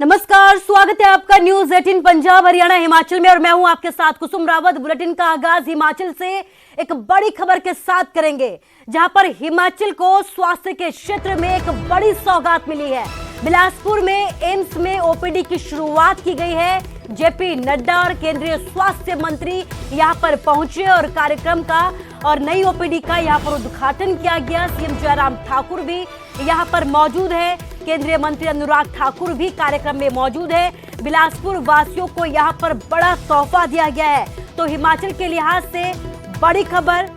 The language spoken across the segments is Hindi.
नमस्कार, स्वागत है आपका न्यूज 18 पंजाब हरियाणा हिमाचल में और मैं हूं आपके साथ कुसुम रावत। बुलेटिन का आगाज हिमाचल से एक बड़ी खबर के साथ करेंगे, जहां पर हिमाचल को स्वास्थ्य के क्षेत्र में एक बड़ी सौगात मिली है। बिलासपुर में एम्स में ओपीडी की शुरुआत की गई है। जेपी नड्डा और केंद्रीय स्वास्थ्य मंत्री यहां पर पहुंचे और कार्यक्रम का और नई ओपीडी का यहां पर उद्घाटन किया गया। सीएम जयराम ठाकुर भी यहां पर मौजूद है। केंद्रीय मंत्री अनुराग ठाकुर भी कार्यक्रम में मौजूद है। बिलासपुर वासियों को यहां पर बड़ा तोहफा दिया गया है। तो हिमाचल के लिहाज से बड़ी खबर,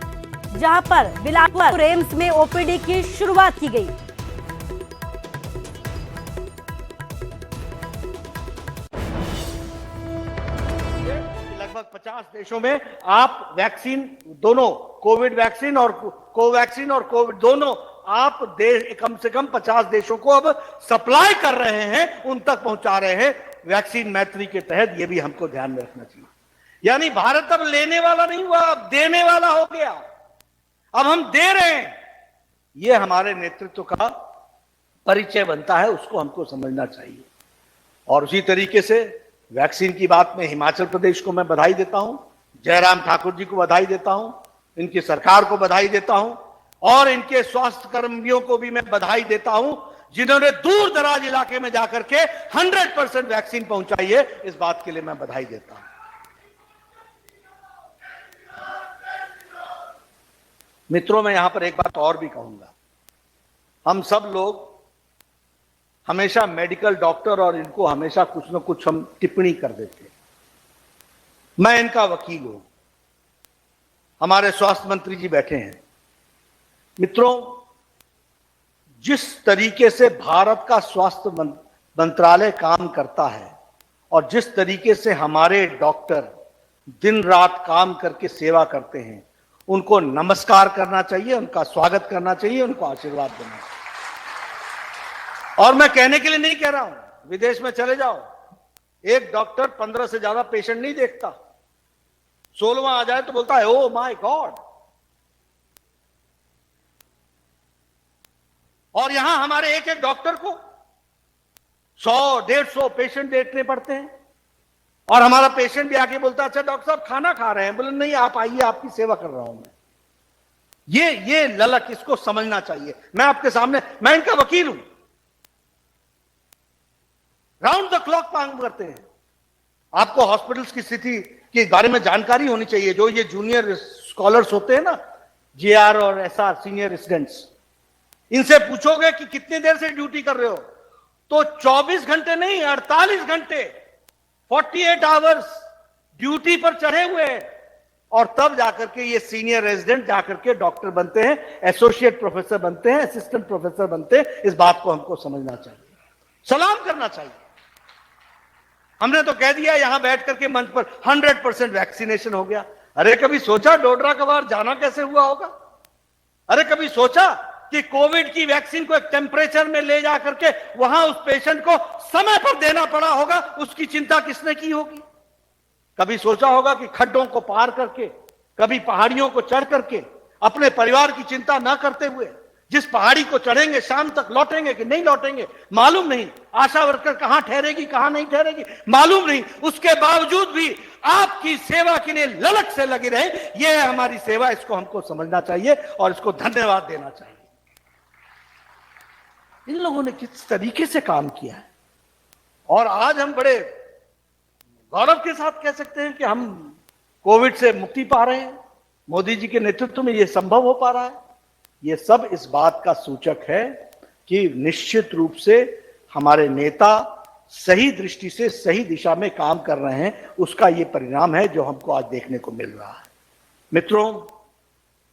जहां पर बिलासपुर एम्स में ओपीडी की शुरुआत की गई। लगभग 50 देशों में आप वैक्सीन दोनों, कोविड वैक्सीन और कोवैक्सीन और कोविड दोनों आप देश कम से कम 50 देशों को अब सप्लाई कर रहे हैं, उन तक पहुंचा रहे हैं वैक्सीन मैत्री के तहत। ये भी हमको ध्यान में रखना चाहिए। यानी भारत अब लेने वाला नहीं हुआ, अब देने वाला हो गया। अब हम दे रहे हैं, ये हमारे नेतृत्व का परिचय बनता है, उसको हमको समझना चाहिए। और उसी तरीके से वैक्सीन की बात में हिमाचल प्रदेश को मैं बधाई देता हूं, जयराम ठाकुर जी को बधाई देता हूं, इनकी सरकार को बधाई देता हूं और इनके स्वास्थ्य कर्मियों को भी मैं बधाई देता हूं, जिन्होंने दूर दराज इलाके में जाकर के 100% वैक्सीन पहुंचाई है। इस बात के लिए मैं बधाई देता हूं। मित्रों, मैं यहां पर एक बात और भी कहूंगा। हम सब लोग हमेशा मेडिकल डॉक्टर और इनको हमेशा कुछ न कुछ हम टिप्पणी कर देते हैं। मैं इनका वकील हूं, हमारे स्वास्थ्य मंत्री जी बैठे हैं। मित्रों, जिस तरीके से भारत का स्वास्थ्य मंत्रालय काम करता है और जिस तरीके से हमारे डॉक्टर दिन रात काम करके सेवा करते हैं, उनको नमस्कार करना चाहिए, उनका स्वागत करना चाहिए, उनको आशीर्वाद देना चाहिए। और मैं कहने के लिए नहीं कह रहा हूं, विदेश में चले जाओ, एक डॉक्टर 15 से ज्यादा पेशेंट नहीं देखता। 16वां आ जाए तो बोलता है ओ माय गॉड। और यहां हमारे एक एक डॉक्टर को 100-150 पेशेंट देखने पड़ते हैं। और हमारा पेशेंट भी आके बोलता है अच्छा डॉक्टर साहब खाना खा रहे हैं? बोले नहीं, आप आइए, आपकी सेवा कर रहा हूं मैं। ये ललक, इसको समझना चाहिए। मैं आपके सामने, मैं इनका वकील हूं, राउंड द क्लॉक काम करते हैं। आपको हॉस्पिटल्स की स्थिति के बारे में जानकारी होनी चाहिए। जो ये जूनियर स्कॉलर्स होते हैं ना, जेआर और एसआर, सीनियर रेसिडेंट्स, इनसे पूछोगे कि कितनी देर से ड्यूटी कर रहे हो, तो 24 घंटे नहीं, 48 घंटे, 48 आवर्स ड्यूटी पर चढ़े हुए हैं। और तब जाकर के ये सीनियर रेजिडेंट जाकर के डॉक्टर बनते हैं, एसोसिएट प्रोफेसर बनते हैं, असिस्टेंट प्रोफेसर बनते हैं। इस बात को हमको समझना चाहिए, सलाम करना चाहिए। हमने तो कह दिया यहां बैठ करके मंच पर 100% वैक्सीनेशन हो गया। अरे कभी सोचा डोडरा कबार जाना कैसे हुआ होगा? अरे कभी सोचा कि कोविड की वैक्सीन को एक टेम्परेचर में ले जाकर के वहां उस पेशेंट को समय पर देना पड़ा होगा? उसकी चिंता किसने की होगी? कभी सोचा होगा कि खड्डों को पार करके, कभी पहाड़ियों को चढ़ करके, अपने परिवार की चिंता ना करते हुए जिस पहाड़ी को चढ़ेंगे शाम तक लौटेंगे कि नहीं लौटेंगे मालूम नहीं, आशा वर्कर कहां ठहरेगी कहां नहीं ठहरेगी मालूम नहीं, उसके बावजूद भी आपकी सेवा के लिए ललक से लगी रहे। यह है हमारी सेवा, इसको हमको समझना चाहिए और इसको धन्यवाद देना चाहिए। इन लोगों ने किस तरीके से काम किया है और आज हम बड़े गौरव के साथ कह सकते हैं कि हम कोविड से मुक्ति पा रहे हैं। मोदी जी के नेतृत्व में यह संभव हो पा रहा है। ये सब इस बात का सूचक है कि निश्चित रूप से हमारे नेता सही दृष्टि से सही दिशा में काम कर रहे हैं। उसका ये परिणाम है जो हमको आज देखने को मिल रहा है। मित्रों,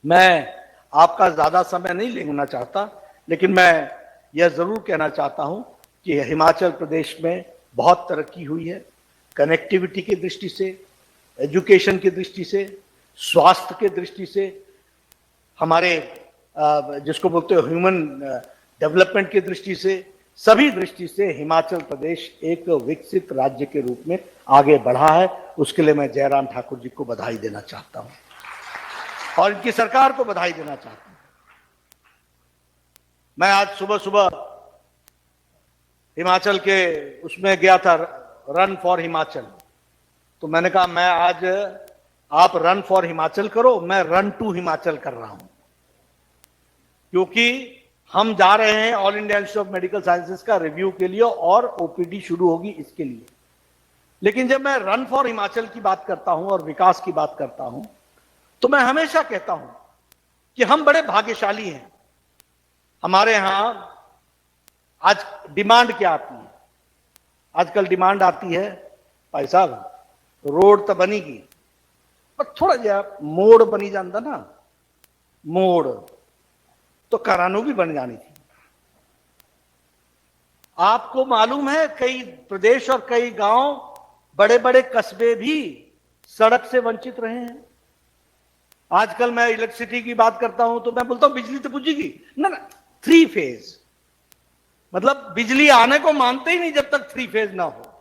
मैं आपका ज्यादा समय नहीं लेना चाहता, लेकिन मैं यह जरूर कहना चाहता हूं कि हिमाचल प्रदेश में बहुत तरक्की हुई है, कनेक्टिविटी की दृष्टि से, एजुकेशन की दृष्टि से, स्वास्थ्य की दृष्टि से, हमारे जिसको बोलते हो ह्यूमन डेवलपमेंट की दृष्टि से, सभी दृष्टि से हिमाचल प्रदेश एक विकसित राज्य के रूप में आगे बढ़ा है। उसके लिए मैं जयराम ठाकुर जी को बधाई देना चाहता हूं और इनकी सरकार को बधाई देना चाहता हूं। मैं आज सुबह सुबह हिमाचल के उसमें गया था, रन फॉर हिमाचल। तो मैंने कहा मैं आज, आप रन फॉर हिमाचल करो, मैं रन टू हिमाचल कर रहा हूं, क्योंकि हम जा रहे हैं all India institute of medical sciences का रिव्यू के लिए और ओपीडी शुरू होगी इसके लिए। लेकिन जब मैं रन फॉर हिमाचल की बात करता हूं और विकास की बात करता हूं, तो मैं हमेशा कहता हूं कि हम बड़े भाग्यशाली हैं। हमारे यहां आज डिमांड क्या आती है? आजकल डिमांड आती है, भाई साहब रोड तो बनेगी पर थोड़ा जा मोड़ बनी जाता ना, मोड़ तो करानो भी बन जानी थी। आपको मालूम है कई प्रदेश और कई गांव, बड़े बड़े कस्बे भी सड़क से वंचित रहे हैं। आजकल मैं इलेक्ट्रिसिटी की बात करता हूं तो मैं बोलता हूं बिजली तो पूछेगी ना, 3 फेज, मतलब बिजली आने को मानते ही नहीं जब तक 3 फेज ना हो।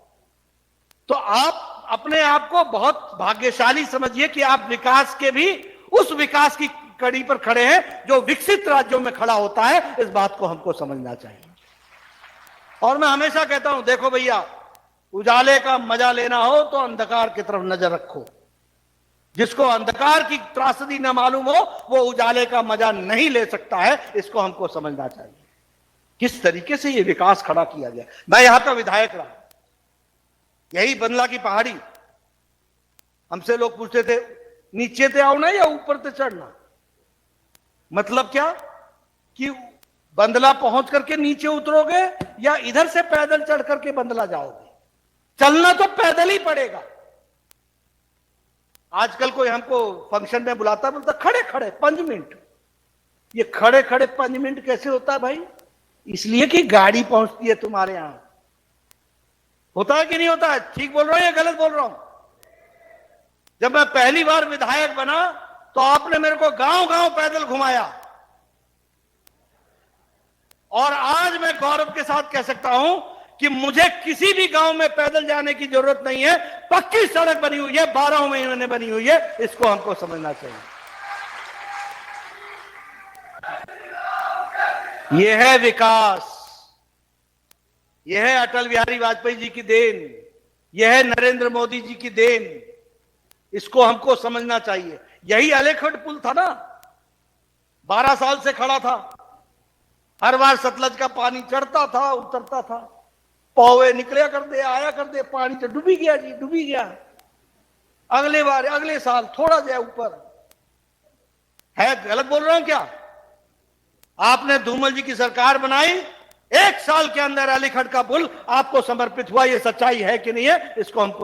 तो आप अपने आप को बहुत भाग्यशाली समझिए कि आप विकास के भी उस विकास की कड़ी पर खड़े हैं जो विकसित राज्यों में खड़ा होता है। इस बात को हमको समझना चाहिए। और मैं हमेशा कहता हूं, देखो भैया, उजाले का मजा लेना हो तो अंधकार की तरफ नजर रखो। जिसको अंधकार की त्रासदी न मालूम हो वो उजाले का मजा नहीं ले सकता है। इसको हमको समझना चाहिए किस तरीके से ये विकास खड़ा किया गया। मैं यहां का विधायक रहा, यही बंदला की पहाड़ी, हमसे लोग पूछते थे नीचे से आओ ना या ऊपर से चढ़ना। मतलब क्या कि बंदला पहुंच करके नीचे उतरोगे या इधर से पैदल चढ़ करके बंदला जाओगे? चलना तो पैदल ही पड़ेगा। आजकल कोई हमको फंक्शन में बुलाता, बोलता खड़े खड़े 5 मिनट। ये खड़े खड़े 5 मिनट कैसे होता है भाई? इसलिए कि गाड़ी पहुंचती है तुम्हारे यहां। होता है कि नहीं होता है? ठीक बोल रहा हूं या गलत बोल रहा हूं? जब मैं पहली बार विधायक बना तो आपने मेरे को गांव गांव पैदल घुमाया, और आज मैं गौरव के साथ कह सकता हूं कि मुझे किसी भी गांव में पैदल जाने की जरूरत नहीं है। पक्की सड़क बनी हुई है, 12 महीने बनी हुई है। इसको हमको समझना चाहिए। यह है विकास, यह है अटल बिहारी वाजपेयी जी की देन, यह है नरेंद्र मोदी जी की देन। इसको हमको समझना चाहिए। यही अलेखड़ पुल था ना, 12 साल से खड़ा था। हर बार सतलज का पानी चढ़ता था, उतरता था, पौवे निकले कर दे, आया कर दे, पानी तो डूबी गया जी, डूबी गया। अगले बार, अगले साल थोड़ा जाए ऊपर। है गलत बोल रहा हूं क्या? आपने धूमल जी की सरकार बनाई, 1 साल के अंदर अलीगढ़ का पुल आपको समर्पित हुआ। ये सच्चाई है कि नहीं है? इसको हमको